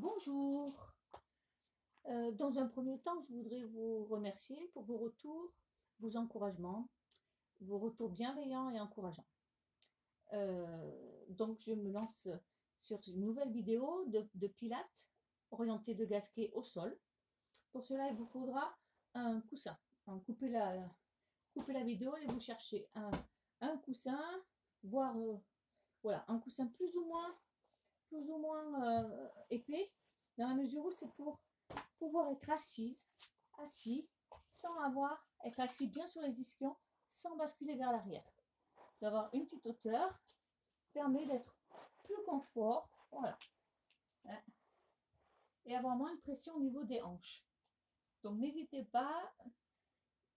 Bonjour. Dans un premier temps, je voudrais vous remercier pour vos retours, vos encouragements, vos retours bienveillants et encourageants. Donc je me lance sur une nouvelle vidéo de pilates orientée de gasquet au sol. Pour cela, il vous faudra un coussin. Coupez la vidéo et vous cherchez un coussin, voire voilà, un coussin plus ou moins épais, dans la mesure où c'est pour pouvoir être assis, sans être assis bien sur les ischions, sans basculer vers l'arrière. D'avoir une petite hauteur permet d'être plus confort, voilà, et avoir moins de pression au niveau des hanches. Donc n'hésitez pas,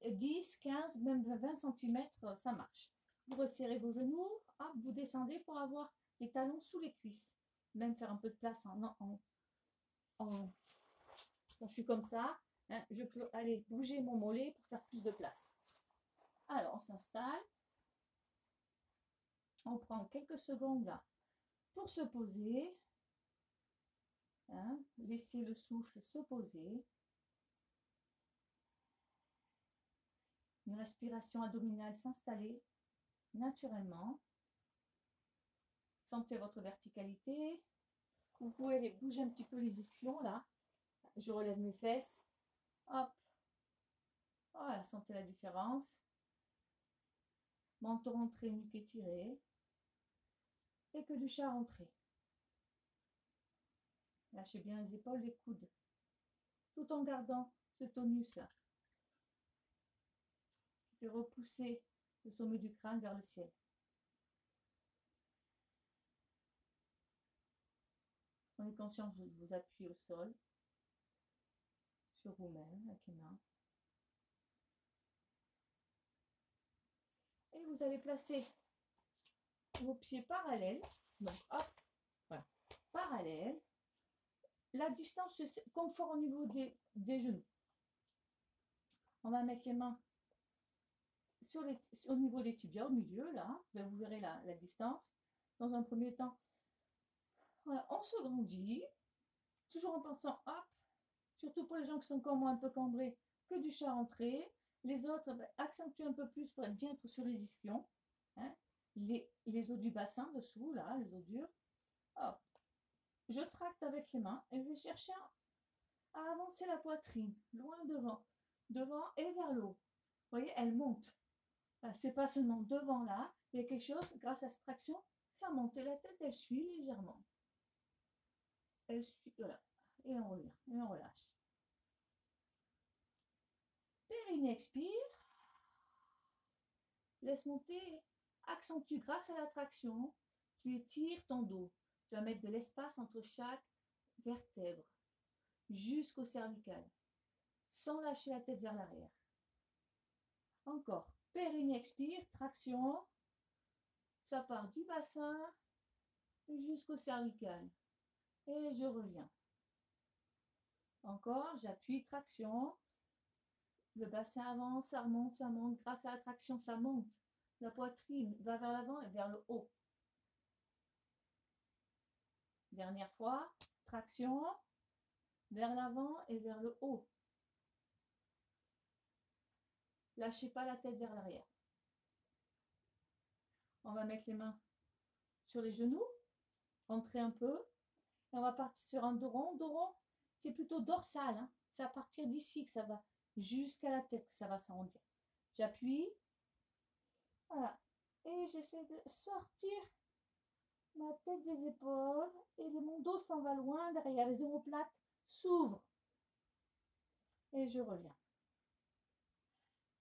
10, 15, même 20 cm, ça marche. Vous resserrez vos genoux, hop, vous descendez pour avoir les talons sous les cuisses. Même faire un peu de place quand je suis comme ça, hein, je peux aller bouger mon mollet pour faire plus de place. Alors, on s'installe. On prend quelques secondes là pour se poser. Hein, laisser le souffle se poser. Une respiration abdominale s'installer naturellement. Sentez votre verticalité. Vous pouvez aller bouger un petit peu les ischions là. Je relève mes fesses. Hop. Voilà, sentez la différence. Menton rentré, nuque étirée. Et que du chat rentré. Lâchez bien les épaules, les coudes. Tout en gardant ce tonus là. Qui fait repousser le sommet du crâne vers le ciel. Prenez conscience de vous appuyer au sol. Sur vous-même avec les mains. Et vous allez placer vos pieds parallèles. Donc hop, voilà, parallèles. La distance, c'est confort au niveau des genoux. On va mettre les mains au niveau des tibias, au milieu, là. Ben, vous verrez la distance. Dans un premier temps, voilà, on se grandit. Toujours en pensant, hop, surtout pour les gens qui sont comme moi un peu cambrés, que du chat rentré. Les autres, ben, accentuent un peu plus pour être bien être sur les ischions. Hein. Les os du bassin dessous, là, les os durs. Hop. Je tracte avec les mains et je vais chercher à avancer la poitrine, loin devant. Devant et vers le haut. Vous voyez, elle monte. C'est pas seulement devant là, il y a quelque chose, grâce à cette traction, ça monte. Et la tête, elle suit légèrement. Elle suit, voilà. Et on revient, et on relâche. Périnée expire. Laisse monter. Accentue grâce à la traction. Tu étires ton dos. Tu vas mettre de l'espace entre chaque vertèbre jusqu'au cervical, sans lâcher la tête vers l'arrière. Encore. Périnée expire, traction. Ça part du bassin jusqu'au cervical. Et je reviens. Encore, j'appuie, traction. Le bassin avance, ça remonte, ça monte. Grâce à la traction, ça monte. La poitrine va vers l'avant et vers le haut. Dernière fois, traction, vers l'avant et vers le haut. Lâchez pas la tête vers l'arrière. On va mettre les mains sur les genoux, rentrer un peu. Et on va partir sur un dos rond. Dos rond, c'est plutôt dorsal. Hein. C'est à partir d'ici que ça va jusqu'à la tête que ça va s'arrondir. J'appuie. Voilà. Et j'essaie de sortir ma tête des épaules. Et mon dos s'en va loin derrière. Les omoplates s'ouvrent. Et je reviens.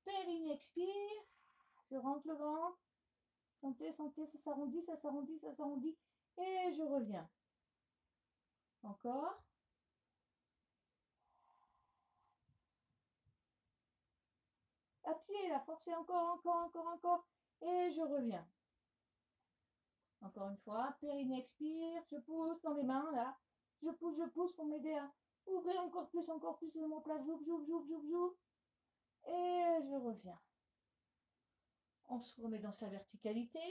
Périnée expire. Je rentre le ventre. Sentez, sentez, ça s'arrondit, ça s'arrondit, ça s'arrondit. Et je reviens. Encore. Appuyez là, forcez encore, encore, encore, encore. Et je reviens. Encore une fois, périnée expire. Je pousse dans les mains là. Je pousse pour m'aider à ouvrir encore plus les omoplates. J'ouvre. Et je reviens. On se remet dans sa verticalité.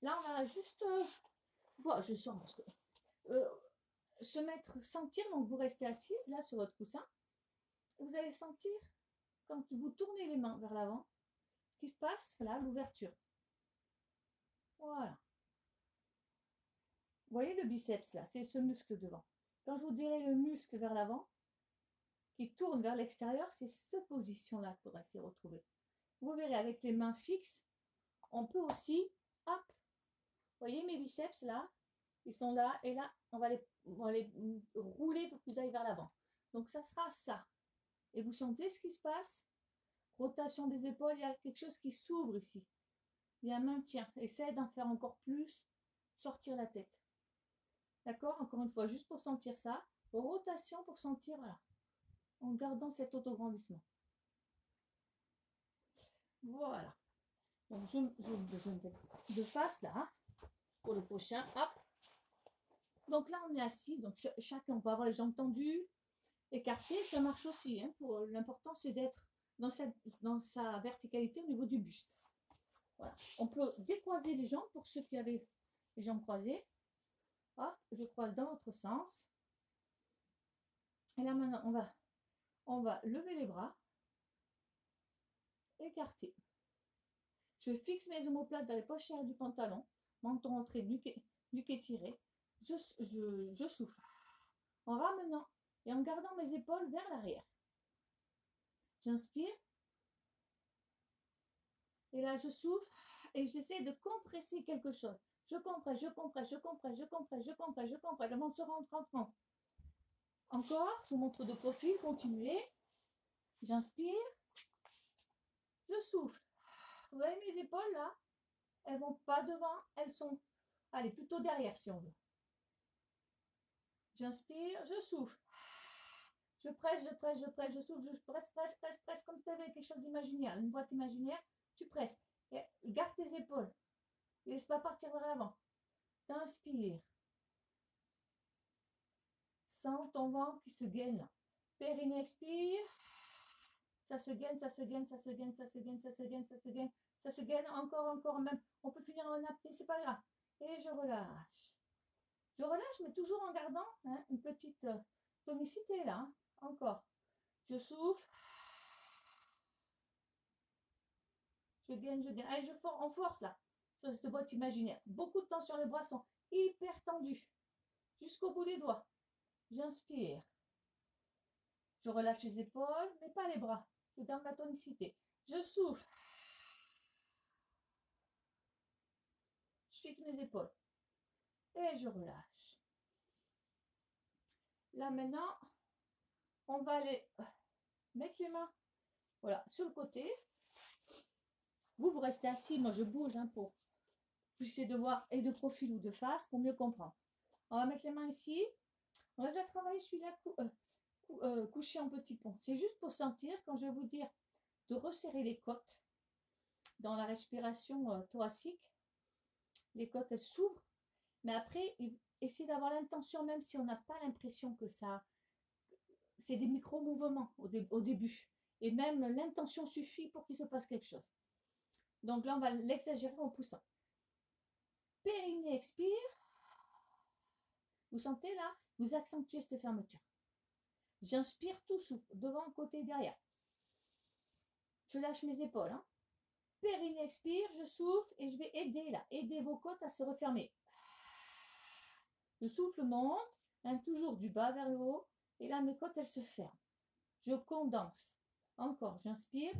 Là, on a juste... Bon, je sens parce que... se mettre, sentir, donc vous restez assise là sur votre coussin, et vous allez sentir, quand vous tournez les mains vers l'avant, ce qui se passe là, l'ouverture. Voilà. Vous voyez le biceps là, c'est ce muscle devant. Quand je vous dirai le muscle vers l'avant, qui tourne vers l'extérieur, c'est cette position-là qu'il faudra s'y retrouver. Vous verrez, avec les mains fixes, on peut aussi, hop, vous voyez mes biceps là, ils sont là, et là, on va les rouler pour qu'ils aillent vers l'avant. Donc ça sera ça. Et vous sentez ce qui se passe? Rotation des épaules, il y a quelque chose qui s'ouvre ici. Il y a un maintien. Essayez d'en faire encore plus, sortir la tête. D'accord? Encore une fois, juste pour sentir ça. Rotation pour sentir, voilà, en gardant cet autograndissement. Voilà. Donc je me mets de face là, hein, pour le prochain. Hop. Donc là, on est assis. Donc chacun, on peut avoir les jambes tendues, écartées. Ça marche aussi. Hein, pour l'important, c'est d'être dans sa verticalité au niveau du buste. Voilà. On peut décroiser les jambes pour ceux qui avaient les jambes croisées. Hop, je croise dans l'autre sens. Et là maintenant, on va lever les bras, écarter. Je fixe mes omoplates dans les poches du pantalon, menton rentré, nuque étiré. Je souffle en ramenant et en gardant mes épaules vers l'arrière. J'inspire. Et là, je souffle et j'essaie de compresser quelque chose. Je compresse, je compresse, je compresse, je compresse, je compresse, je compresse. Le ventre se rentre. Encore, je vous montre de profil, continuez. J'inspire. Je souffle. Vous voyez mes épaules là? Elles vont pas devant, elles sont, allez, plutôt derrière si on veut. J'inspire, je souffle. Je presse, je presse, je presse, je souffle, je presse, comme si tu avais quelque chose d'imaginaire, une boîte imaginaire, tu presses. Et garde tes épaules. Laisse pas partir vers l'avant. T'inspires. Sens ton ventre qui se gaine là. Périnée, expire. Ça se gaine, ça se gaine, ça se gaine, ça se gaine, ça se gaine, ça se gaine, ça se gaine, encore, même. On peut finir en apnée, c'est pas grave. Et je relâche. Je relâche, mais toujours en gardant, hein, une petite tonicité là. Hein. Encore. Je souffle. Je gaine, je gaine. Allez, on force là, sur cette boîte imaginaire. Beaucoup de tension, les bras sont hyper tendus. Jusqu'au bout des doigts. J'inspire. Je relâche les épaules, mais pas les bras. Je garde ma tonicité. Je souffle. Je fixe mes épaules. Et je relâche. Là maintenant, on va aller mettre les mains, voilà, sur le côté. Vous restez assis, moi je bouge hein, pour puissiez de voir et de profil ou de face pour mieux comprendre. On va mettre les mains ici. On a déjà travaillé celui-là couché en petit pont. C'est juste pour sentir, quand je vais vous dire de resserrer les côtes dans la respiration thoracique. Les côtes, elles s'ouvrent. Mais après, essayez d'avoir l'intention, même si on n'a pas l'impression que ça... C'est des micro-mouvements au début. Et même l'intention suffit pour qu'il se passe quelque chose. Donc là, on va l'exagérer en poussant. Périnée, expire. Vous sentez là? Vous accentuez cette fermeture. J'inspire, tout souffle. Devant, côté, derrière. Je lâche mes épaules. Hein. Périnée, expire. Je souffle et je vais aider là. Aider vos côtes à se refermer. Le souffle monte. Hein, toujours du bas vers le haut. Et là, mes côtes, elles se ferment. Je condense. Encore, j'inspire.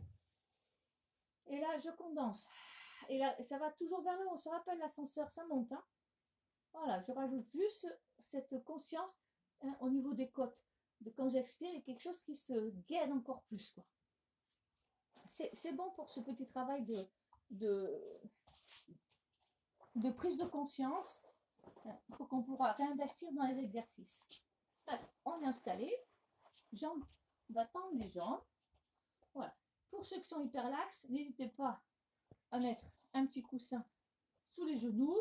Et là, je condense. Et là, ça va toujours vers le haut. On se rappelle l'ascenseur, ça monte. Hein. Voilà, je rajoute juste cette conscience hein, au niveau des côtes. Quand j'expire, il y a quelque chose qui se gaine encore plus. Quoi. C'est bon pour ce petit travail de prise de conscience. Il faut qu'on pourra réinvestir dans les exercices. Alors, on est installé. Jambes, on va tendre les jambes. Voilà. Pour ceux qui sont hyper laxes, n'hésitez pas à mettre un petit coussin sous les genoux.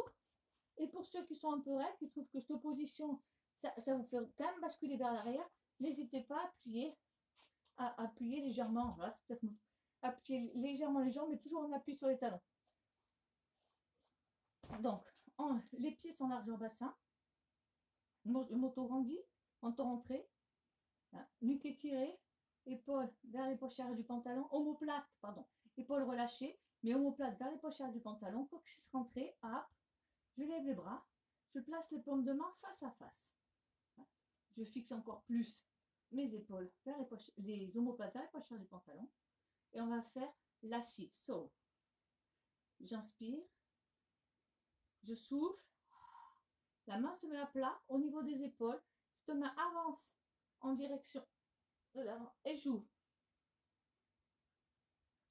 Et pour ceux qui sont un peu raides, qui trouvent que cette position, ça vous fait quand même basculer vers l'arrière, n'hésitez pas à appuyer légèrement. Voilà, c'est peut-être appuyer légèrement les jambes, mais toujours en appui sur les talons. Donc, les pieds sont largeur bassin. m'auto-grandis, menton-rentré, nuque étirée, épaules vers les poches arrière du pantalon, omoplate, pardon, épaules relâchées, mais omoplate vers les poches arrière du pantalon, coccyx rentré, hop, je lève les bras, je place les paumes de main face à face. Je fixe encore plus mes épaules vers les omoplates vers les poches arrière du pantalon, et on va faire l'assis, so. J'inspire, je souffle, la main se met à plat au niveau des épaules, cette main avance en direction de l'avant et j'ouvre.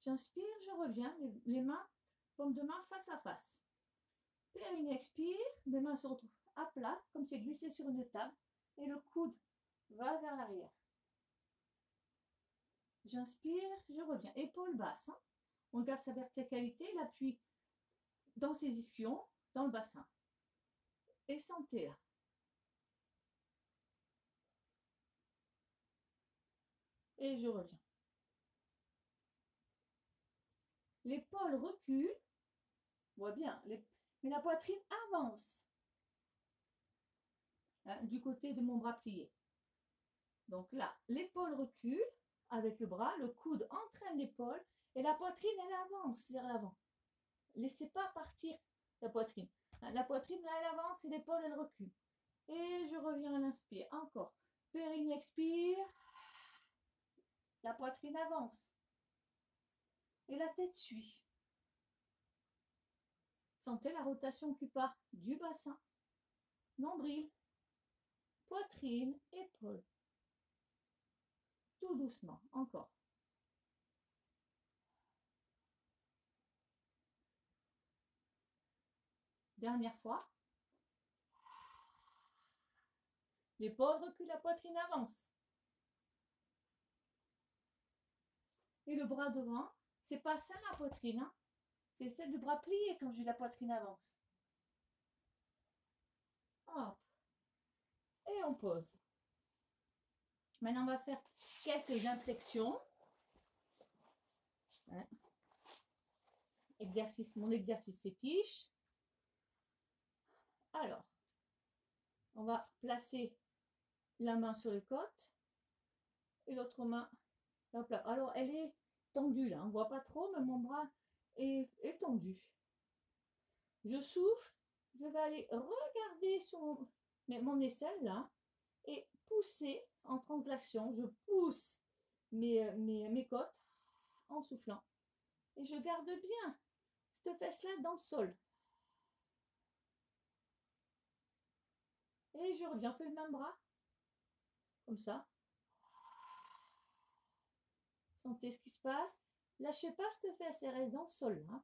J'inspire, je reviens, les mains, paumes de main face à face. Périnée expire, mes mains se retrouvent à plat, comme si glissé sur une table, et le coude va vers l'arrière. J'inspire, je reviens, épaules basses. On garde sa verticalité, l'appui dans ses ischions, dans le bassin. Et sentez là. Et je reviens. L'épaule recule. On voit bien, mais la poitrine avance. Du côté de mon bras plié. Donc là, l'épaule recule avec le bras, le coude entraîne l'épaule et la poitrine, elle avance vers l'avant. Laissez pas partir la poitrine. La poitrine, là, elle avance et l'épaule, elle recule. Et je reviens à l'inspire. Encore. Périnée expire. La poitrine avance. Et la tête suit. Sentez la rotation qui part du bassin. Nombril. Poitrine, épaule. Tout doucement. Encore. Dernière fois. L'épaule recule, la poitrine avance. Et le bras devant, c'est pas ça la poitrine, hein. C'est celle du bras plié quand j'ai la poitrine avance. Hop. Et on pose. Maintenant, on va faire quelques inflexions. Mon exercice fétiche. Alors, on va placer la main sur les côtes et l'autre main. Hop là. Alors, elle est tendue là. On ne voit pas trop, mais mon bras est tendu. Je souffle. Je vais aller regarder sur mon aisselle là et pousser en translation. Je pousse mes côtes en soufflant. Et je garde bien cette fesse-là dans le sol. Et je reviens, fais le même bras. Comme ça. Sentez ce qui se passe. Lâchez pas cette fesse, elle reste dans le sol. Hein.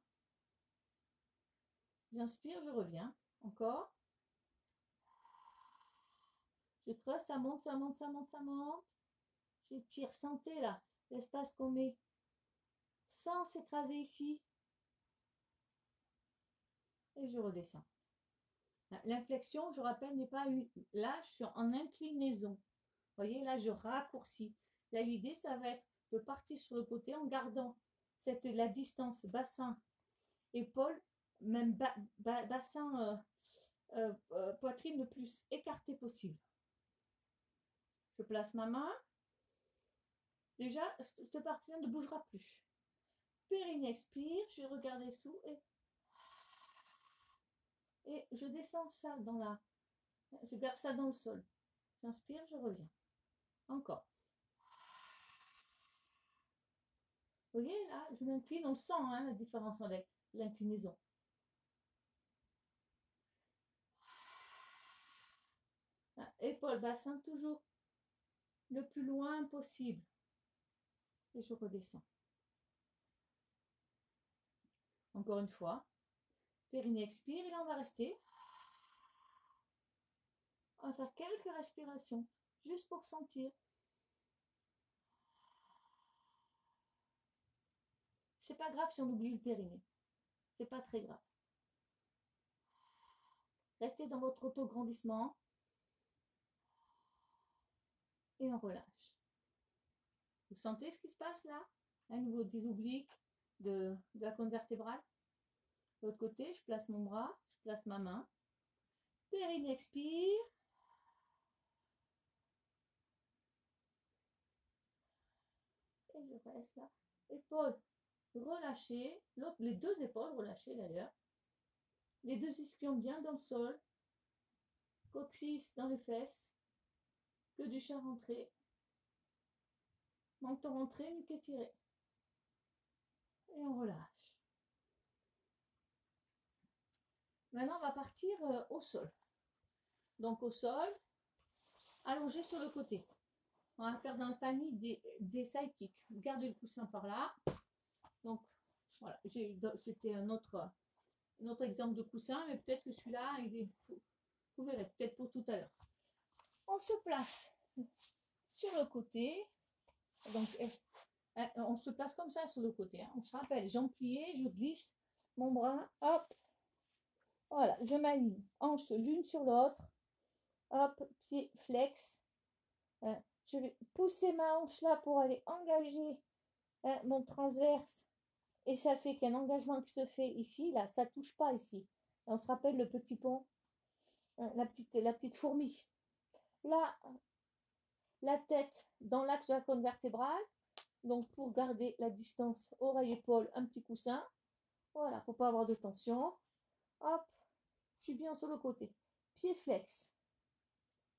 J'inspire, je reviens. Encore. Je creuse, ça monte, ça monte, ça monte, ça monte. J'étire, sentez là l'espace qu'on met sans s'écraser ici. Et je redescends. L'inflexion, je rappelle, n'est pas une... Là, je suis en inclinaison. Vous voyez, là, je raccourcis. Là, l'idée, ça va être de partir sur le côté en gardant la distance bassin, épaule, même bassin, poitrine le plus écarté possible. Je place ma main. Déjà, cette partie-là ne bougera plus. Périnée expire, je regarde dessous et je descends ça dans la... Je garde ça dans le sol. J'inspire, je reviens. Encore. Vous voyez, là, je m'incline, on sent hein, la différence avec l'inclinaison. Épaule, bassin, toujours le plus loin possible. Et je redescends. Encore une fois. Périnée expire et là, on va rester. On va faire quelques respirations, juste pour sentir. C'est pas grave si on oublie le périnée. C'est pas très grave. Restez dans votre auto-grandissement. Et on relâche. Vous sentez ce qui se passe là? Au niveau des obliques, de la colonne vertébrale. De l'autre côté, je place mon bras, je place ma main. Périnée expire. reste là. Épaules relâchées, les deux épaules relâchées d'ailleurs. Les deux ischions bien dans le sol. Coccyx dans les fesses. Queue du chat rentrée. Menton rentré, nuque étirée. Et on relâche. Maintenant, on va partir au sol. Donc au sol, allongé sur le côté. On va faire dans le panier des side kicks. Gardez le coussin par là. Donc voilà, c'était un autre exemple de coussin, mais peut-être que celui-là, vous verrez, peut-être pour tout à l'heure. On se place sur le côté. Donc on se place comme ça sur le côté. On se rappelle, jambes pliées, je glisse mon bras, hop. Voilà, je m'aligne, hanches l'une sur l'autre. Hop, pied flex. Je vais pousser ma hanche là pour aller engager mon transverse. Et ça fait qu'un engagement qui se fait ici, là, ça ne touche pas ici. On se rappelle le petit pont, la petite fourmi. Là, la tête dans l'axe de la colonne vertébrale. Donc, pour garder la distance oreille-épaule, un petit coussin. Voilà, pour ne pas avoir de tension. Hop, je suis bien sur le côté. Pied flex.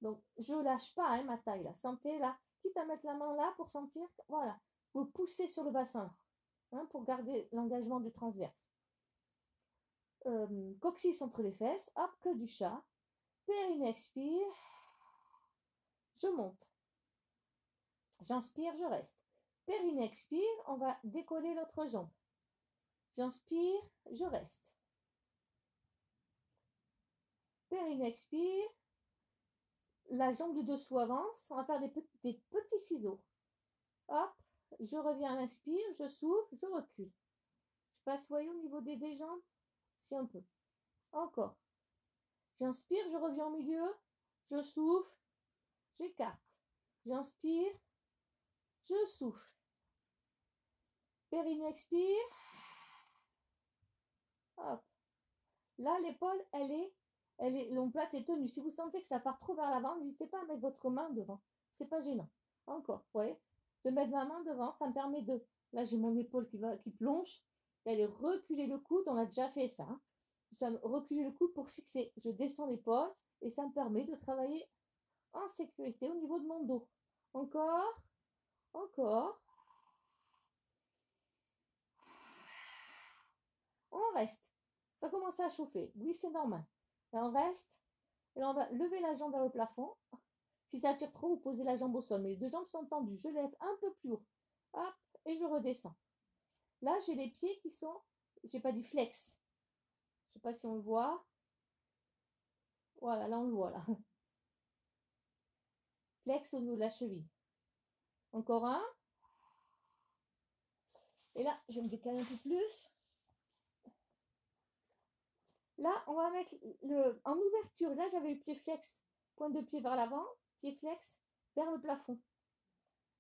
Donc, je ne lâche pas ma taille là. Sentez là, quitte à mettre la main là pour sentir. Voilà, vous poussez sur le bassin pour garder l'engagement des transverses. Coccyx entre les fesses. Hop, queue du chat. Périnée expire. Je monte. J'inspire, je reste. Périnée expire, on va décoller l'autre jambe. J'inspire, je reste. Périnée expire. La jambe du dessous avance. On va faire des petits ciseaux. Hop, je reviens à l'inspire, je souffle, je recule. Je passe, voyez, au niveau des jambes. Si un peu. Encore. J'inspire, je reviens au milieu. Je souffle, j'écarte. J'inspire, je souffle. Périnée expire. Hop. Là, l'épaule, l'omoplate est tenue. Si vous sentez que ça part trop vers l'avant, n'hésitez pas à mettre votre main devant. C'est pas gênant. Encore, vous voyez, de mettre ma main devant, ça me permet de... Là, j'ai mon épaule qui plonge, d'aller reculer le coude. On a déjà fait ça. Reculer le coude pour fixer. Je descends l'épaule et ça me permet de travailler en sécurité au niveau de mon dos. Encore, encore. On reste. Ça commence à chauffer. Oui, c'est normal. Là, on reste. Et là, on va lever la jambe vers le plafond. Si ça tire trop, vous posez la jambe au sol. Mais les deux jambes sont tendues. Je lève un peu plus haut. Hop, et je redescends. Là, j'ai les pieds qui sont, j'ai pas dit flex. Je sais pas si on le voit. Voilà, là, on le voit, là. Flex au niveau de la cheville. Encore un. Et là, je vais me décaler un peu plus. Là, on va mettre en ouverture. Là, j'avais le pied flex, pointe de pied vers l'avant, pied flex vers le plafond.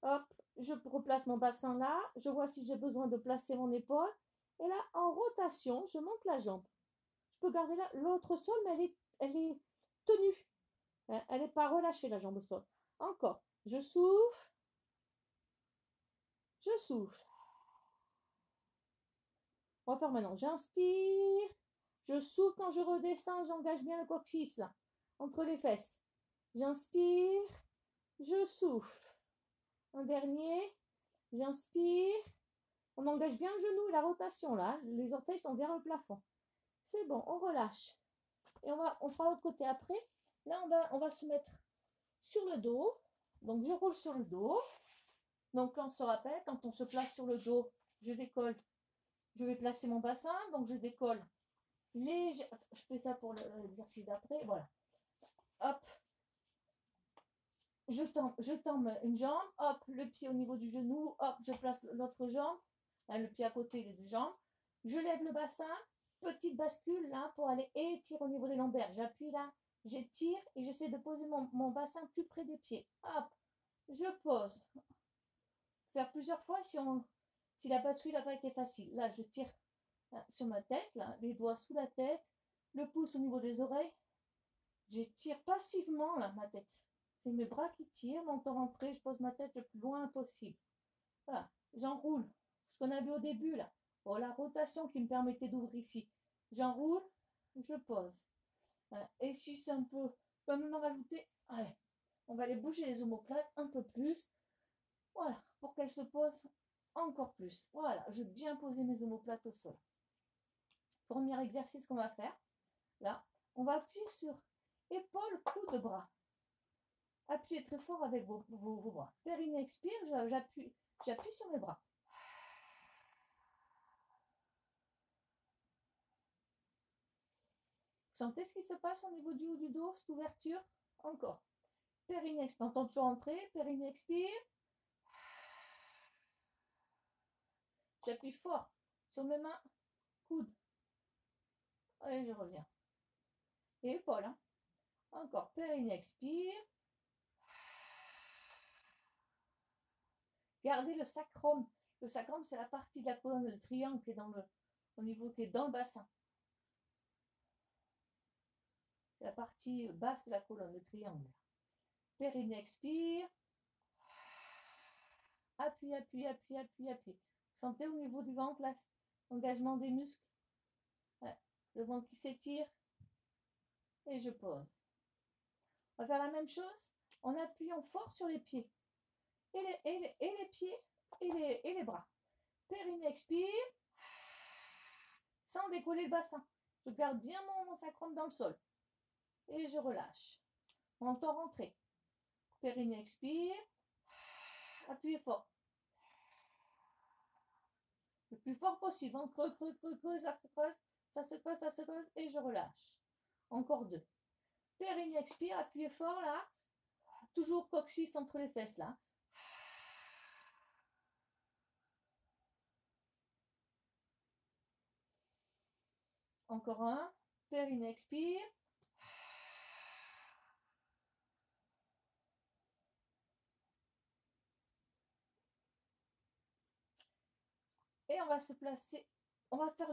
Hop, je replace mon bassin là. Je vois si j'ai besoin de placer mon épaule. Et là, en rotation, je monte la jambe. Je peux garder là l'autre sol, mais elle est tenue. Elle n'est pas relâchée, la jambe au sol. Encore, je souffle. Je souffle. On va faire maintenant. J'inspire. Je souffle quand je redescends. J'engage bien le coccyx là, entre les fesses. J'inspire. Je souffle. Un dernier. J'inspire. On engage bien le genou et la rotation là. Les orteils sont vers le plafond. C'est bon, on relâche. Et on fera l'autre côté après. Là, on va se mettre sur le dos. Donc, je roule sur le dos. Donc, on se rappelle, quand on se place sur le dos, je décolle. Je vais placer mon bassin. Donc, je décolle. Je fais ça pour l'exercice d'après. Voilà. Hop. Je tends une jambe. Hop, le pied au niveau du genou. Hop, je place l'autre jambe. Là, le pied à côté des deux jambes. Je lève le bassin. Petite bascule là pour aller étirer au niveau des lombaires. J'appuie là. J'étire et j'essaie de poser mon bassin plus près des pieds. Hop, je pose. Faire plusieurs fois si la bascule n'a pas été facile. Là, je tire sur ma tête, là, les doigts sous la tête, le pouce au niveau des oreilles. Je tire passivement là, ma tête. C'est mes bras qui tirent, menton rentré, je pose ma tête le plus loin possible. Voilà, j'enroule. Ce qu'on a vu au début là. Oh, la rotation qui me permettait d'ouvrir ici. J'enroule, je pose. Et si c'est un peu, je peux même en rajouter. Allez, on va aller bouger les omoplates un peu plus. Voilà, pour qu'elles se posent encore plus. Voilà, je vais bien poser mes omoplates au sol. Premier exercice qu'on va faire. Là, on va appuyer sur épaule, coude, bras. Appuyez très fort avec vos bras. Périnée expire, j'appuie sur mes bras. Sentez ce qui se passe au niveau du haut du dos, cette ouverture. Encore. Périnée expire. T'entends toujours entrer. Périnée expire. J'appuie fort sur mes mains. Coude. Et je reviens. Et épaule. Hein. Encore. Périnée expire. Gardez le sacrum. Le sacrum, c'est la partie de la colonne, le triangle qui est au niveau qui est dans le bassin. C'est la partie basse de la colonne, le triangle. Périnée expire. Appuie, appuie, appuie, appuie, appuie. Sentez au niveau du ventre l'engagement des muscles. Ouais. Le ventre qui s'étire. Et je pose. On va faire la même chose en appuyant fort sur les pieds. Et les pieds et les bras. Périnée expire. Sans décoller le bassin. Je garde bien mon sacrum dans le sol. Et je relâche. On entend rentrer. Périnée expire. Appuyez fort. Le plus fort possible. On creuse, creuse, creuse, creuse, ça se creuse, ça se creuse, ça se creuse. Et je relâche. Encore 2. Périnée expire. Appuyez fort là. Toujours coccyx entre les fesses là. Encore 1. Périnée expire. Et on va se placer. On va faire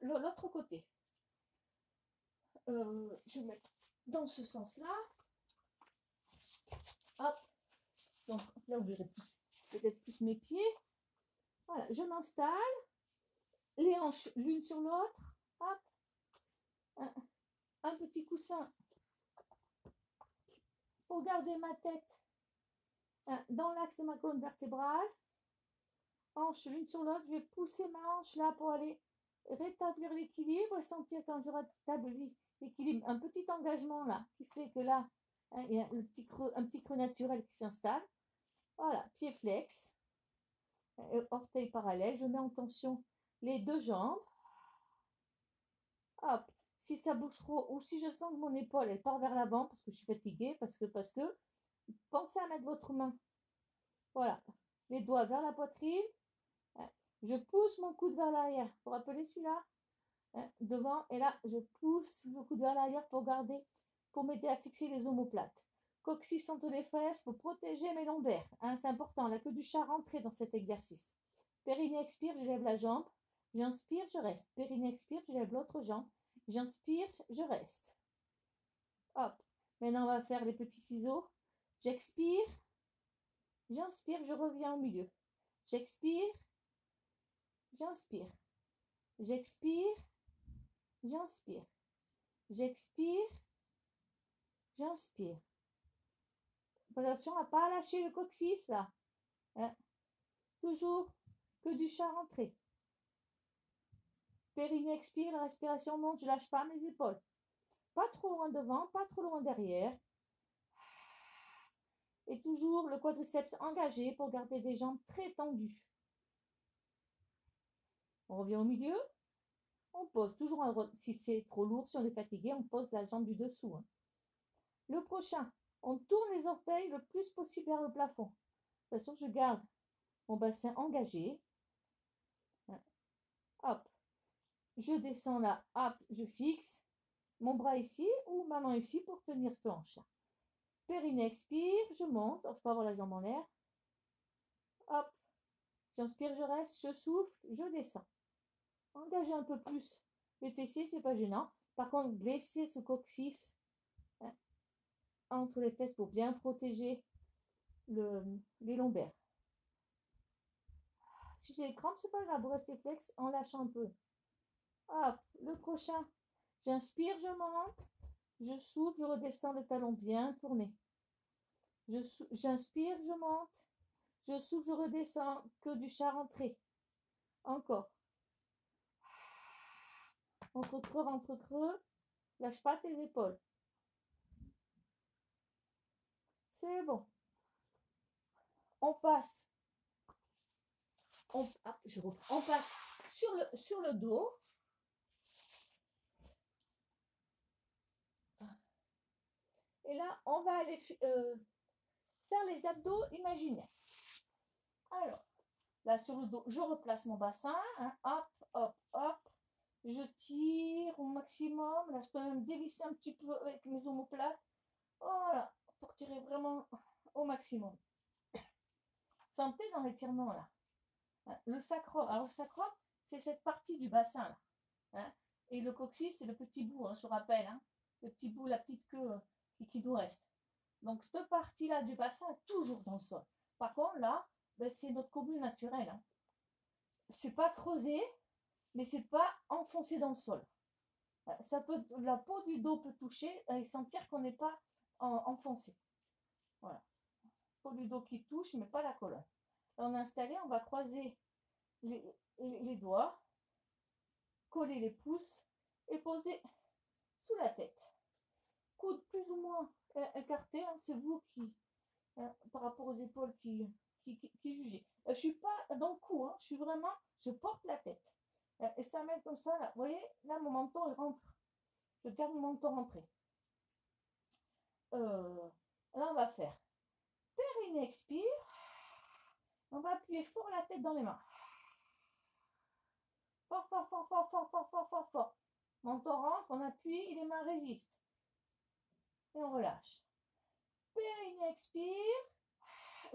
l'autre côté. Je vais mettre dans ce sens-là. Hop. Donc là, vous verrez peut-être plus mes pieds. Voilà, je m'installe. Les hanches l'une sur l'autre. Hop. Un petit coussin pour garder ma tête dans l'axe de ma colonne vertébrale. Hanche l'une sur l'autre. Je vais pousser ma hanche là pour aller rétablir l'équilibre et sentir quand je rétablis l'équilibre. Un petit engagement là qui fait que là, il y a un petit creux naturel qui s'installe. Voilà, pied flex, orteil parallèle. Je mets en tension les 2 jambes. Hop. Si ça bouge trop ou si je sens que mon épaule elle part vers l'avant parce que je suis fatiguée, parce que pensez à mettre votre main, voilà, les doigts vers la poitrine. Je pousse mon coude vers l'arrière pour appeler celui-là devant, et là je pousse le coude vers l'arrière pour m'aider à fixer les omoplates. Coccyx entre les fesses pour protéger mes lombaires. C'est important, la queue du chat rentrée dans cet exercice. Périnée expire, je lève la jambe. J'inspire, je reste. Périnée expire, je lève l'autre jambe. J'inspire, je reste. Hop. Maintenant, on va faire les petits ciseaux. J'expire. J'inspire, je reviens au milieu. J'expire. J'inspire. J'expire. J'inspire. J'expire. J'inspire. Attention à ne pas lâcher le coccyx là. Toujours que du chat rentré. Périnée expire, la respiration monte, je ne lâche pas mes épaules. Pas trop loin devant, pas trop loin derrière. Et toujours le quadriceps engagé pour garder des jambes très tendues. On revient au milieu. On pose toujours si c'est trop lourd, si on est fatigué, on pose la jambe du dessous. Le prochain, on tourne les orteils le plus possible vers le plafond. De toute façon, je garde mon bassin engagé. Hop. Je descends là, hop, je fixe mon bras ici ou ma main ici pour tenir cette hanche. Périnée expire, je monte. Je peux avoir la jambe en l'air. Hop. J'inspire, je reste, je souffle, je descends. Engagez un peu plus les fessiers, c'est pas gênant. Par contre, laissez ce coccyx entre les fesses pour bien protéger les lombaires. Si j'ai des crampes, c'est pas grave, vous restez flex en lâchant un peu. Hop, le prochain. J'inspire, je monte. Je souffle, je redescends le talon bien tourné. J'inspire, je monte. Je souffle, je redescends. Que du chat rentré. Encore. Entre creux, ventre creux. Lâche pas tes épaules. C'est bon. On passe. On passe sur le dos. Et là, on va aller faire les abdos imaginaires. Alors, là sur le dos, je replace mon bassin. Hein, hop, hop, hop. Je tire au maximum. Là, je peux même dévisser un petit peu avec mes omoplates. Voilà, pour tirer vraiment au maximum. Sentez dans l'étirement là. Le sacrum. Alors, le sacrum, c'est cette partie du bassin là. Hein, et le coccyx, c'est le petit bout, hein, je vous rappelle. Hein, le petit bout, la petite queue qui nous reste. Donc, cette partie-là du bassin est toujours dans le sol. Par contre, là, ben, c'est notre commune naturelle. Hein. C'est pas creusé, mais c'est pas enfoncé dans le sol. Ça peut, la peau du dos peut toucher et sentir qu'on n'est pas enfoncé. Voilà. Peau du dos qui touche, mais pas la colonne. Là, on est installé, on va croiser les doigts, coller les pouces et poser sous la tête. Coude plus ou moins écarté, hein, c'est vous qui, par rapport aux épaules qui jugez. Je ne suis pas dans le cou, hein, je suis vraiment, je porte la tête. Et ça met comme ça, là. Vous voyez, là, mon menton, il rentre. Je garde mon menton rentré. Là, on va faire périnée, expire. On va appuyer fort la tête dans les mains. Fort, fort, fort, fort, fort, fort, fort, fort, fort. Menton rentre, on appuie et les mains résistent. Et on relâche. Périnée, expire.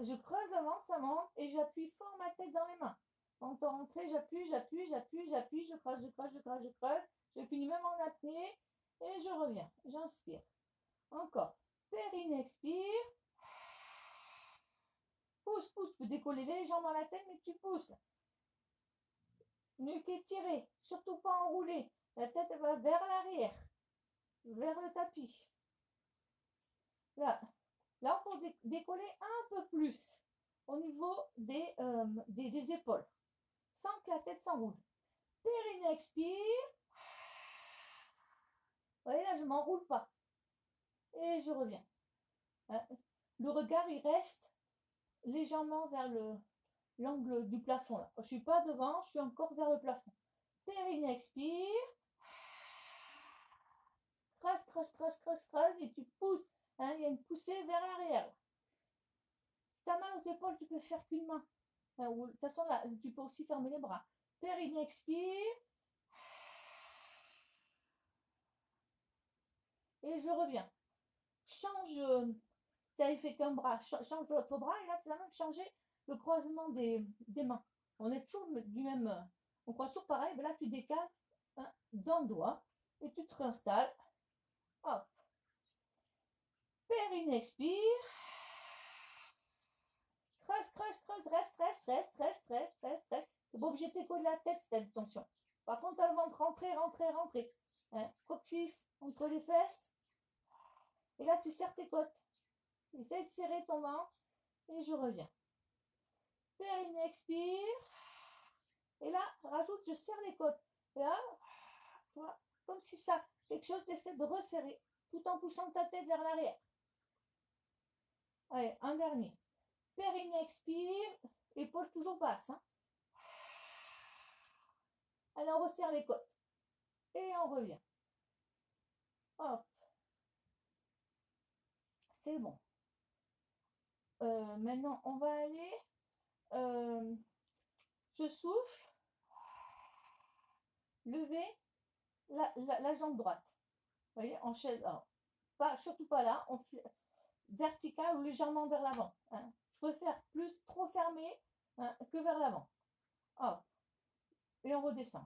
Je creuse le ventre, ça monte et j'appuie fort ma tête dans les mains. Menton rentré, j'appuie, j'appuie, j'appuie, j'appuie, je creuse, je creuse, je creuse, je creuse. Je finis même en apnée et je reviens. J'inspire. Encore. Périnée, expire. Pousse, pousse. Tu peux décoller légèrement la tête, mais tu pousses. Nuque étirée. Surtout pas enroulée. La tête elle va vers l'arrière. Vers le tapis. Là, on peut décoller un peu plus au niveau des épaules. Sans que la tête s'enroule. Périnée, expire. Vous voyez là, je ne m'enroule pas. Et je reviens. Le regard, il reste légèrement vers l'angle du plafond. Là. Je ne suis pas devant, je suis encore vers le plafond. Périnée, expire. Creuse, creuse, creuse, creuse, creuse. Et tu pousses. Hein, il y a une poussée vers l'arrière. Si tu as mal aux épaules, tu peux faire qu'une main. De toute façon, là, tu peux aussi fermer les bras. Périnée, expire. Et je reviens. Change, ça a fait qu'un bras. Change l'autre bras et là, tu vas même changer le croisement des mains. On est toujours du même. On croise toujours pareil, mais là, tu décales d'un doigt et tu te réinstalles. Hop. Périnée, expire. Creuse, creuse, creuse. Reste, reste, reste, reste, reste, reste, reste. Tu n'es pas obligé de t'écoller la tête si tu as des tensions. Par contre, tu as le ventre rentré, rentré, rentré. Coccyx entre les fesses. Et là, tu serres tes côtes. Essaye de serrer ton ventre. Et je reviens. Périnée, expire. Et là, rajoute, je serre les côtes. Et là, tu vois, comme si ça, quelque chose, tu essaies de resserrer, tout en poussant ta tête vers l'arrière. Allez, un dernier. Périnée, expire. Épaule toujours basse. Hein. Allez, on resserre les côtes. Et on revient. Hop. C'est bon. Maintenant, on va aller. Je souffle. Lever la jambe droite. Vous voyez, en chaise. Alors, surtout pas là. On fait vertical ou légèrement vers l'avant. Hein. Je préfère plus trop fermé que vers l'avant. Hop. Et on redescend.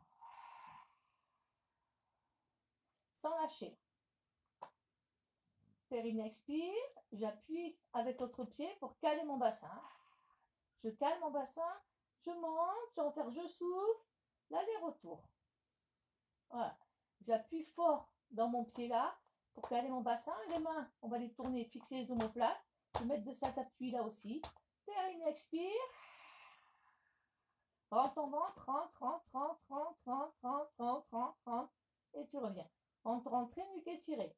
Sans lâcher. Périnée, expire. J'appuie avec l'autre pied pour caler mon bassin. Je cale mon bassin. je monte, je vais faire je souffle, l'aller-retour. Voilà. J'appuie fort dans mon pied là pour caler mon bassin. Les mains, on va les tourner, fixer les omoplates. Je vais mettre de cet appui là aussi. Périnée, expire. Rentre ton ventre, rentre. Et tu reviens. Rentre, nuque étirée.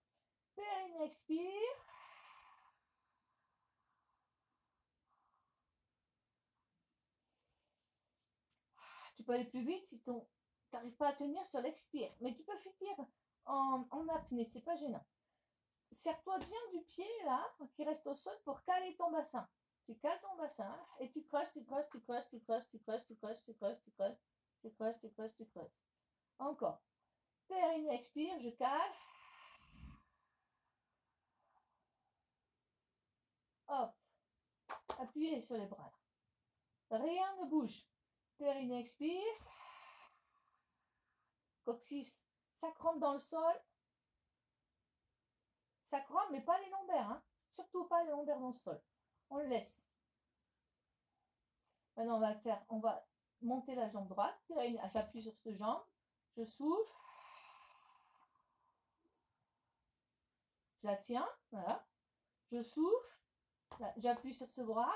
Périnée, expire. Tu peux aller plus vite si tu n'arrives pas à tenir sur l'expire. Mais tu peux finir en apnée, c'est pas gênant. Serre-toi bien du pied là, qui reste au sol pour caler ton bassin. Tu cales ton bassin et tu creuses. Encore. Périnée, expire, je cale. Hop. Appuyez sur les bras. Rien ne bouge. Périnée, expire. Coccyx, sacrum dans le sol. Sacrum, mais pas les lombaires. Hein. Surtout pas les lombaires dans le sol. On le laisse. Maintenant, on va le faire. On va monter la jambe droite. J'appuie sur cette jambe. Je souffle. Je la tiens. Voilà. Je souffle. J'appuie sur ce bras.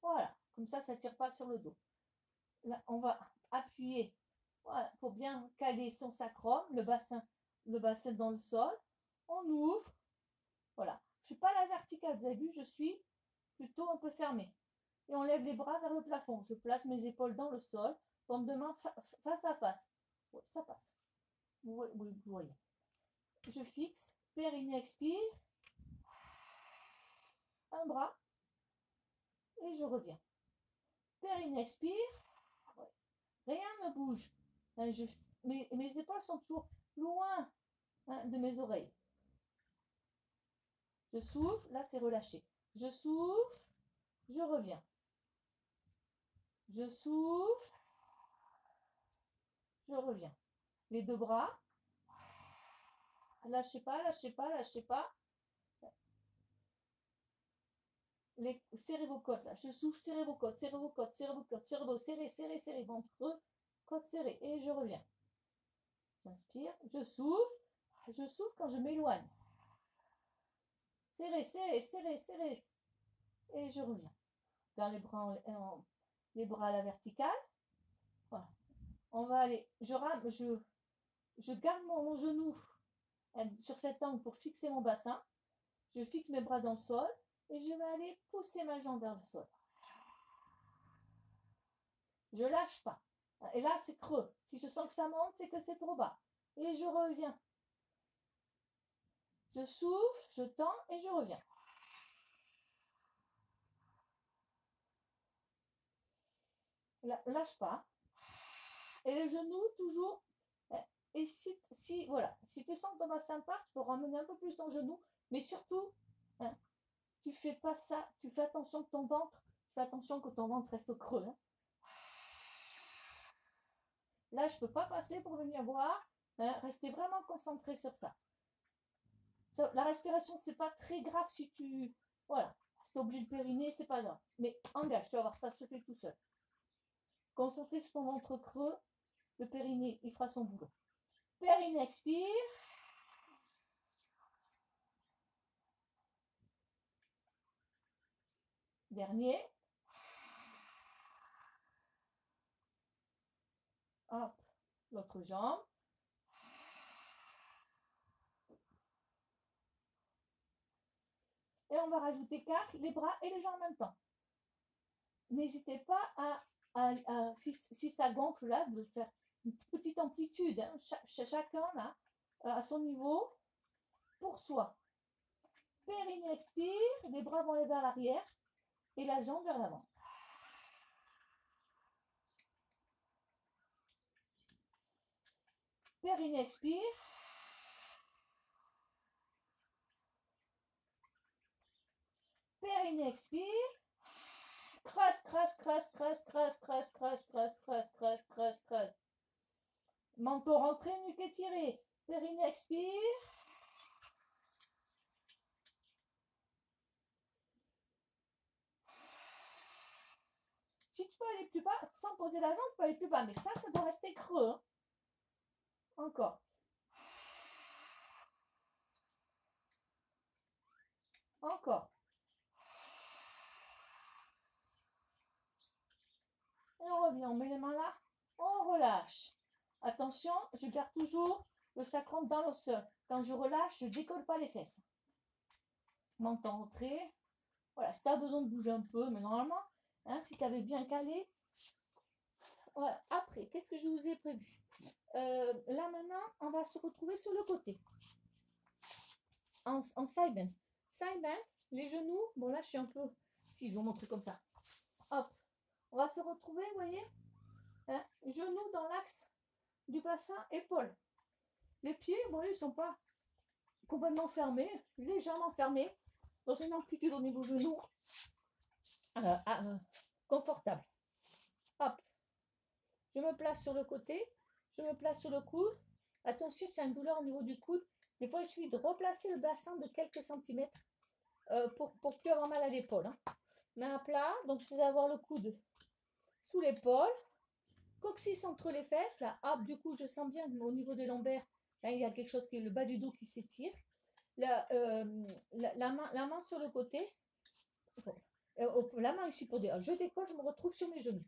Voilà. Comme ça ne tire pas sur le dos. Là, on va appuyer. Voilà. Pour bien caler son sacrum. Le bassin dans le sol. On ouvre. Voilà. Je ne suis pas à la verticale. Vous avez vu, je suis plutôt un peu fermée. Et on lève les bras vers le plafond. Je place mes épaules dans le sol. Paume de main face à face. Oui, ça passe. Oui, vous voyez. Je fixe. Périnée, expire. Un bras. Et je reviens. Périnée, expire. Ouais. Rien ne bouge. Mes épaules sont toujours loin de mes oreilles. Je souffle. Là, c'est relâché. Je souffle. Je reviens. Je souffle. Je reviens. Les deux bras. Lâchez pas. Serrez vos côtes là. Je souffle, serrez vos côtes. Serrez, ventre, côte serrée. Et je reviens. J'inspire. Je souffle. Je souffle quand je m'éloigne. Serrez. Et je reviens. Dans les bras les bras à la verticale. Voilà. On va aller. Je garde mon genou sur cet angle pour fixer mon bassin. Je fixe mes bras dans le sol et je vais aller pousser ma jambe vers le sol. Je lâche pas. Et là, c'est creux. Si je sens que ça monte, c'est que c'est trop bas. Et je reviens. Je souffle, je tends et je reviens. Lâche pas. Et les genoux, toujours. Et si tu sens que ton bassin part, tu peux ramener un peu plus ton genou. Mais surtout, tu fais pas ça. Tu fais attention que ton ventre reste creux. Hein. Là, je ne peux pas passer pour venir voir. Restez vraiment concentré sur ça. La respiration, c'est pas très grave si tu... Voilà. Si tu oublies le périnée, c'est pas grave. Mais engage, tu vas voir, ça se fait tout seul. Concentré sur ton ventre creux. Le périnée, il fera son boulot. Périnée, expire. Dernier. Hop, l'autre jambe. Et on va rajouter 4, les bras et les jambes en même temps. N'hésitez pas si ça gonfle là, de faire une petite amplitude. Hein, chacun là, à son niveau, pour soi. Périnée, expire. Les bras vont aller vers l'arrière et la jambe vers l'avant. Périnée, expire. Périnée, expire. Creuse. Menton rentré, nuque étirée. Périnée, expire. Si tu peux aller plus bas, sans poser la jambe, tu peux aller plus bas. Mais ça doit rester creux. Hein. Encore. Encore. Et on revient, on met les mains là, on relâche. Attention, je garde toujours le sacrum dans l'osseur. Quand je relâche, je ne décolle pas les fesses. Menton rentré. Voilà, si tu as besoin de bouger un peu, mais normalement, hein, si tu avais bien calé. Voilà. Après, qu'est-ce que je vous ai prévu? Là maintenant, on va se retrouver sur le côté. En side bend. Side bend, les genoux. Bon là, je suis un peu... Si, je vais vous montrer comme ça. Hop. On va se retrouver, vous voyez, hein, genoux dans l'axe du bassin, épaules. Les pieds, bon, ils ne sont pas complètement fermés, légèrement fermés, dans une amplitude au niveau genou, confortable. Hop. Je me place sur le côté, je me place sur le coude. Attention, s'il y a une douleur au niveau du coude, des fois, il suffit de replacer le bassin de quelques centimètres pour plus avoir mal à l'épaule. Hein. Main à plat, donc c'est d'avoir le coude sous l'épaule, coccyx entre les fesses, là, hop, du coup, je sens bien au niveau des lombaires, là, il y a quelque chose qui est le bas du dos qui s'étire. La main sur le côté, la main ici pour dire, je décolle, je me retrouve sur mes genoux.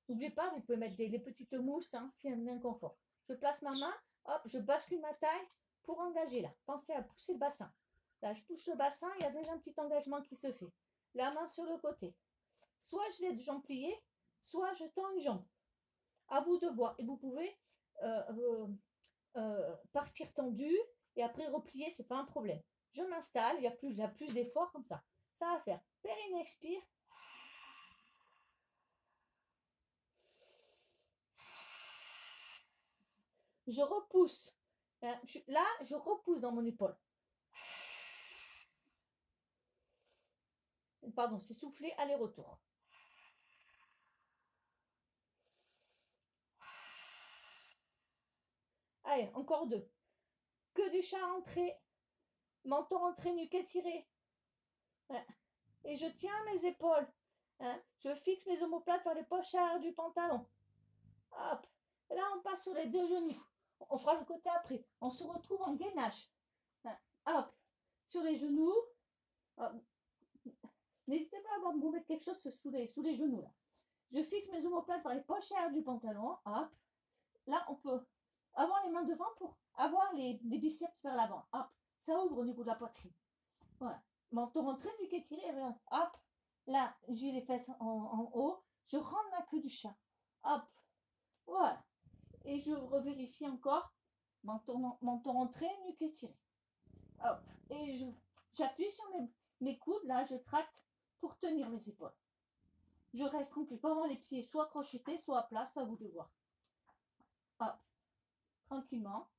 N'oubliez pas, vous pouvez mettre des petites mousses hein, s'il y a un inconfort. Je place ma main, hop, je bascule ma taille pour engager là. Pensez à pousser le bassin. Là, je pousse le bassin, il y a déjà un petit engagement qui se fait. La main sur le côté. Soit je laisse les jambes pliées, soit je tends une jambe. À vous de voir. Et vous pouvez partir tendu et après replier, c'est pas un problème. Je m'installe, il y a plus d'efforts comme ça. Ça va faire périnée expire. Je repousse. Là, je repousse dans mon épaule. Pardon, c'est souffler, aller-retour. Allez, encore 2. Que du chat rentré. Menton rentré, nuque étiré. Et je tiens mes épaules. Je fixe mes omoplates vers les poches arrière du pantalon. Hop. Et là, on passe sur les 2 genoux. On fera le côté après. On se retrouve en gainage. Hop. Sur les genoux. N'hésitez pas à vous mettre quelque chose sous les genoux. Là. Je fixe mes omoplates vers les poches arrière du pantalon. Hop. Là, on peut avoir les mains devant pour avoir les biceps vers l'avant. Hop. Ça ouvre au niveau de la poitrine. Voilà. Menton rentré, nuque étiré. Hop. Là, j'ai les fesses en haut. Je rentre ma queue du chat. Hop. Voilà. Et je revérifie encore. Menton rentré, nuque étiré. Hop. Et j'appuie sur mes coudes. Là, je tracte pour tenir mes épaules. Je reste tranquille. Pas avoir les pieds soit crochetés, soit à plat. Ça, vous de voir. Hop. Tranquillement.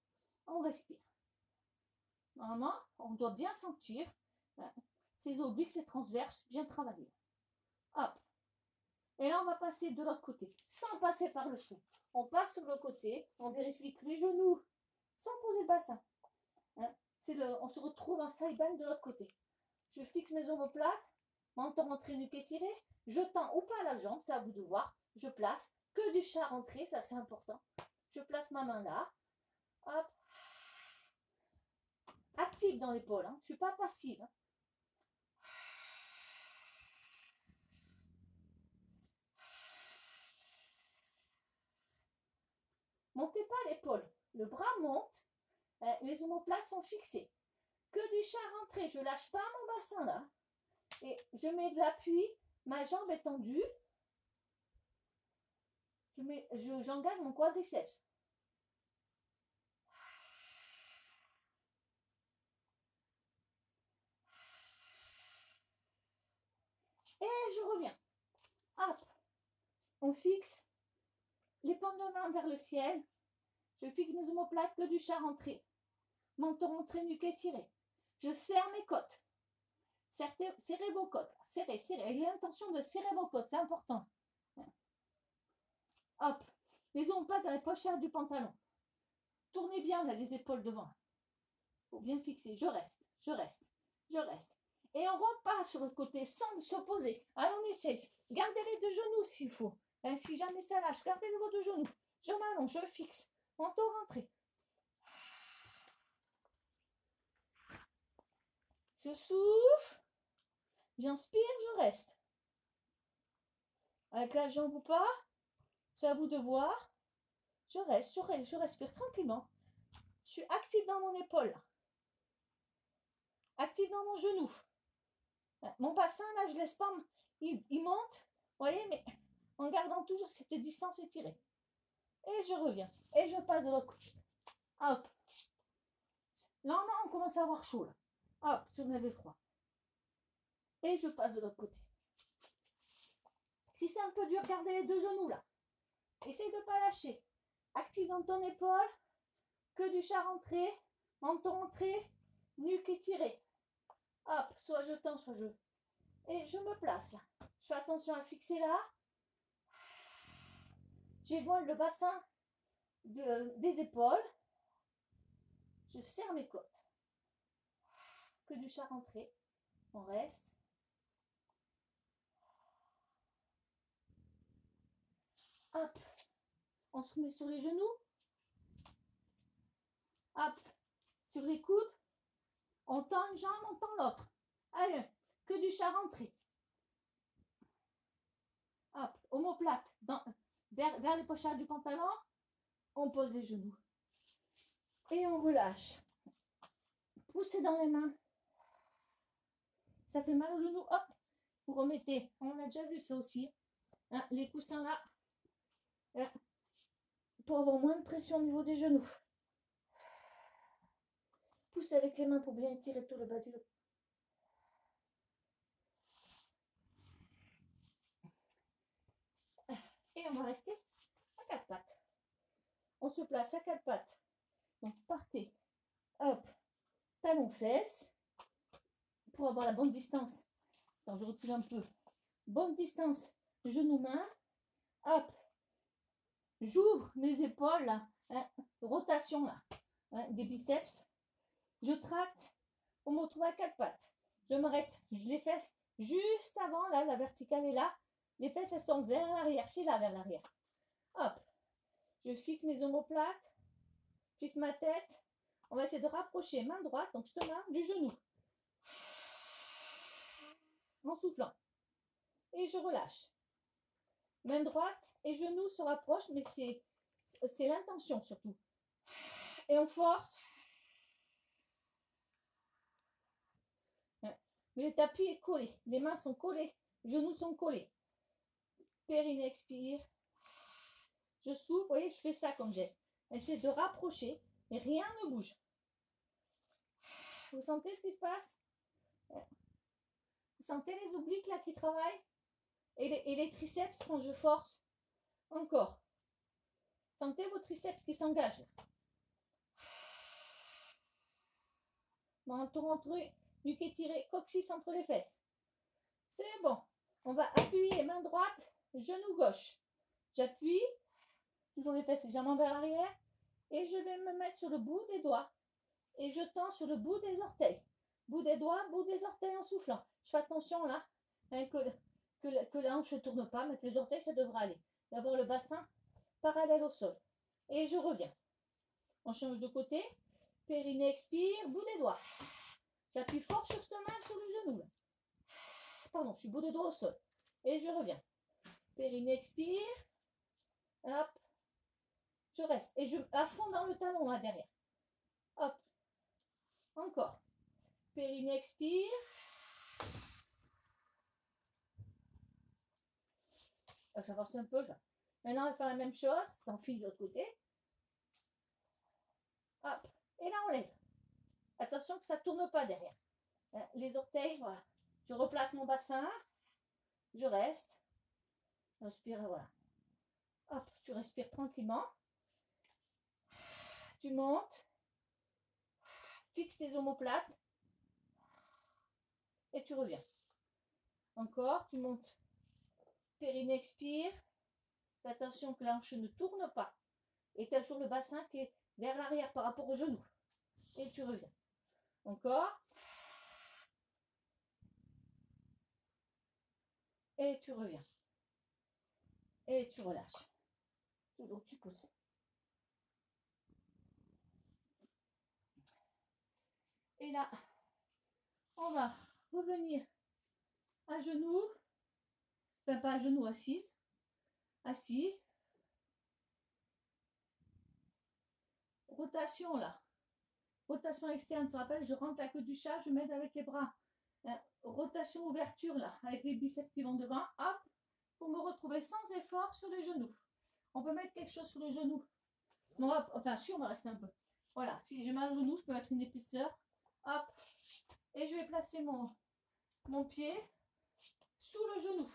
On respire. Normalement, on doit bien sentir ces obliques, ces transverses, bien travaillés. Hop. Et là, on va passer de l'autre côté, sans passer par le dessous. On passe sur le côté, on vérifie que les genoux, sans poser le bassin. On se retrouve en side bend de l'autre côté. Je fixe mes omoplates, menton rentré, nuque étiré. Je tends ou pas la jambe, c'est à vous de voir. Je place que du chat rentré, ça c'est important. Je place ma main là. Hop. Active dans l'épaule, hein. Je ne suis pas passive. Hein. Montez pas l'épaule. Le bras monte. Les omoplates sont fixées. Que du chat rentré. Je lâche pas mon bassin là. Et je mets de l'appui. Ma jambe est tendue. J'engage mon quadriceps. Et je reviens. Hop. On fixe les paumes de main vers le ciel. Je fixe mes omoplates, que du chat rentré. Menton rentré, nuque étiré. Je serre mes côtes. Serrez vos côtes. Serrez. Ayez l'intention de serrer vos côtes, c'est important. Hop. Les omoplates dans les pochettes du pantalon. Tournez bien là, les épaules devant. Pour bien fixer. Je reste. Et on repart sur le côté sans s'opposer. Allez, on essaie. Gardez les deux genoux s'il faut. Hein, si jamais ça lâche, gardez vos deux genoux. Je m'allonge, je fixe. Menton rentré. Je souffle. J'inspire, je reste. Avec la jambe ou pas, c'est à vous de voir. Je reste, je respire tranquillement. Je suis active dans mon épaule. Active dans mon genou. Mon bassin, là, je laisse pas. Il monte, vous voyez, mais en gardant toujours cette distance étirée. Et je reviens. Et je passe de l'autre côté. Hop. Là, on commence à avoir chaud, là. Hop, si on avait froid. Et je passe de l'autre côté. Si c'est un peu dur, gardez les deux genoux, là. Essaye de ne pas lâcher. Active dans ton épaule. Que du chat rentré. Menton rentré. Nuque étirée. Hop, soit je tends, soit je... Et je me place là. Je fais attention à fixer là. J'évoile le bassin des épaules. Je serre mes côtes. Que du chat rentré. On reste. Hop. On se met sur les genoux. Hop. Sur les coudes. On tend une jambe, on tend l'autre. Allez, que du chat rentré. Hop, omoplate. Vers les pochettes du pantalon. On pose les genoux. Et on relâche. Poussez dans les mains. Ça fait mal aux genoux. Hop. Vous remettez. On a déjà vu ça aussi. Hein, les coussins là. Hein, pour avoir moins de pression au niveau des genoux. Poussez avec les mains pour bien étirer tout le bas du dos. Et on va rester à quatre pattes. On se place à quatre pattes. Donc partez. Hop. Talons fesses. Pour avoir la bonne distance. Attends, je recule un peu. Bonne distance. Genoux mains. Hop. J'ouvre mes épaules là. Hein, rotation là. Hein, des biceps. Je tracte. On me retrouve à quatre pattes. Je m'arrête. Je les fesses juste avant là. La verticale est là. Les fesses, elles sont vers l'arrière. C'est là, vers l'arrière. Hop. Je fixe mes omoplates. Je fixe ma tête. On va essayer de rapprocher main droite. Donc, je te marque du genou. En soufflant. Et je relâche. Main droite et genou se rapprochent. Mais c'est l'intention surtout. Et on force. Mais le tapis est collé. Les mains sont collées. Les genoux sont collés. Périnée expire. Je souffle, vous voyez, je fais ça comme geste. J'essaie de rapprocher, mais rien ne bouge. Vous sentez ce qui se passe? Vous sentez les obliques là qui travaillent? Et les triceps quand je force? Encore. Sentez vos triceps qui s'engagent. Menton rentré, nuque étirée, coccyx entre les fesses. C'est bon. On va appuyer main droite, genou gauche. J'appuie, toujours les fesses légèrement vers l'arrière. Et je vais me mettre sur le bout des doigts. Et je tends sur le bout des orteils. Bout des doigts, bout des orteils en soufflant. Je fais attention là, hein, que la hanche ne tourne pas. Mettre les orteils, ça devrait aller. D'avoir le bassin parallèle au sol. Et je reviens. On change de côté. Périnée expire, bout des doigts. J'appuie fort sur cette main, sur le genou là. Pardon, je suis bout des doigts au sol. Et je reviens. Périnée expire. Hop. Je reste. Et je à fond dans le talon là derrière. Hop. Encore. Périnée expire. Ça force un peu. Ça. Maintenant, on va faire la même chose. Ça enfile de l'autre côté. Hop. Et là, on lève. Attention que ça ne tourne pas derrière. Les orteils, voilà. Je replace mon bassin. Je reste. Respire, voilà. Hop, tu respires tranquillement. Tu montes. Fixe tes omoplates. Et tu reviens. Encore, tu montes. Périnée expire. Fais attention que la hanche ne tourne pas. Et tu as toujours le bassin qui est vers l'arrière par rapport au genou. Et tu reviens. Encore. Et tu reviens. Et tu relâches. Toujours tu pousses. Et là, on va revenir à genoux. Enfin, pas à genoux, assise. Assis. Rotation là. Rotation externe, ça rappelle, je rentre la queue du chat, je m'aide avec les bras. Rotation ouverture là, avec les biceps qui vont devant. Hop, pour me retrouver sans effort sur les genoux. On peut mettre quelque chose sur les genoux. On va, enfin, si on va rester un peu. Voilà, si j'ai mal au genou, je peux mettre une épaisseur. Hop, et je vais placer mon pied sous le genou.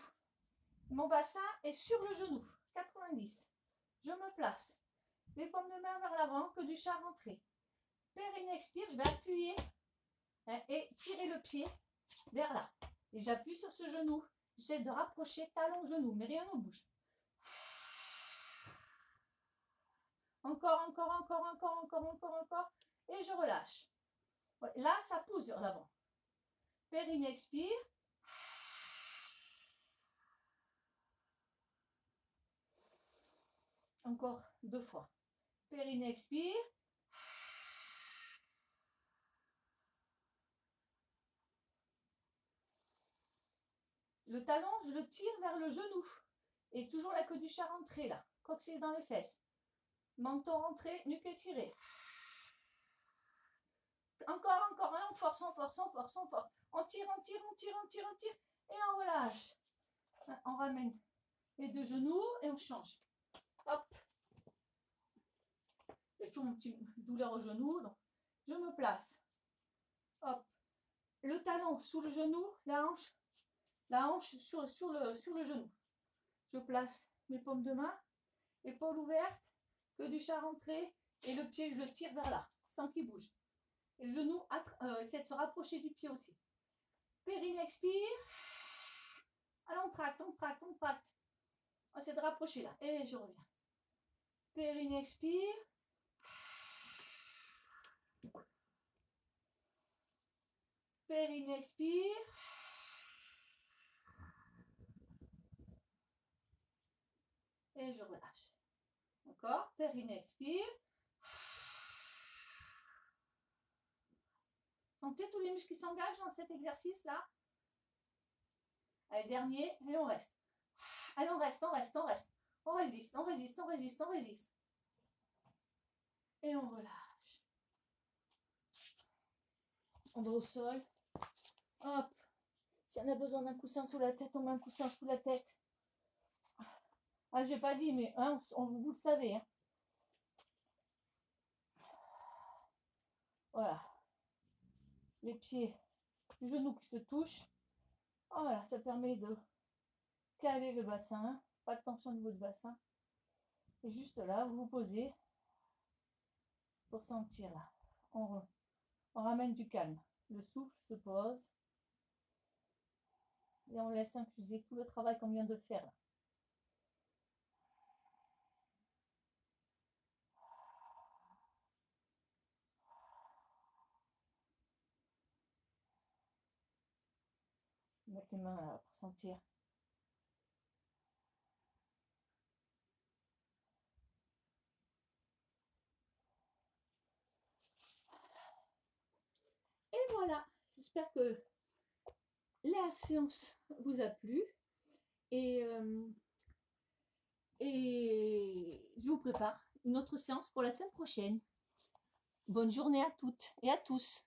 Mon bassin est sur le genou. 90. Je me place. Les paumes de main vers l'avant, que du chat rentré. Périnée expire, je vais appuyer et tirer le pied vers là. Et j'appuie sur ce genou. J'essaie de rapprocher talon genou, mais rien ne bouge. Encore. Et je relâche. Ouais, là, ça pousse vers l'avant. Périnée expire. Encore 2 fois. Périnée expire. Le talon, je le tire vers le genou. Et toujours la queue du chat rentrée là. Coccyx dans les fesses. Menton rentré, nuque étirée. Encore. On force. On tire. Et on relâche. On ramène les 2 genoux et on change. Hop. J'ai toujours une petite douleur au genou. Donc je me place. Hop. Le talon sous le genou, la hanche sur le genou. Je place mes paumes de main, épaules ouvertes, queue du chat rentré, et le pied, je le tire vers là, sans qu'il bouge. Et le genou, essaie de se rapprocher du pied aussi. Périnée expire. Allez, on tracte. On essaie de rapprocher là. Et je reviens. Périnée expire. Périnée expire. Et je relâche. Encore. Périnée expire. Sentez tous les muscles qui s'engagent dans cet exercice-là. Allez, dernier, et on reste. Allez, on reste. On résiste. Et on relâche. On va au sol. Hop. Si on a besoin d'un coussin sous la tête, on met un coussin sous la tête. Ah, j'ai pas dit, mais hein, vous le savez. Hein. Voilà. Les pieds, les genoux qui se touchent. Voilà, ça permet de caler le bassin. Pas de tension au niveau du bassin. Et juste là, vous vous posez pour sentir là. On ramène du calme. Le souffle se pose. Et on laisse infuser tout le travail qu'on vient de faire là. Mettre les mains là pour sentir. Et voilà, j'espère que la séance vous a plu. Et je vous prépare une autre séance pour la semaine prochaine. Bonne journée à toutes et à tous.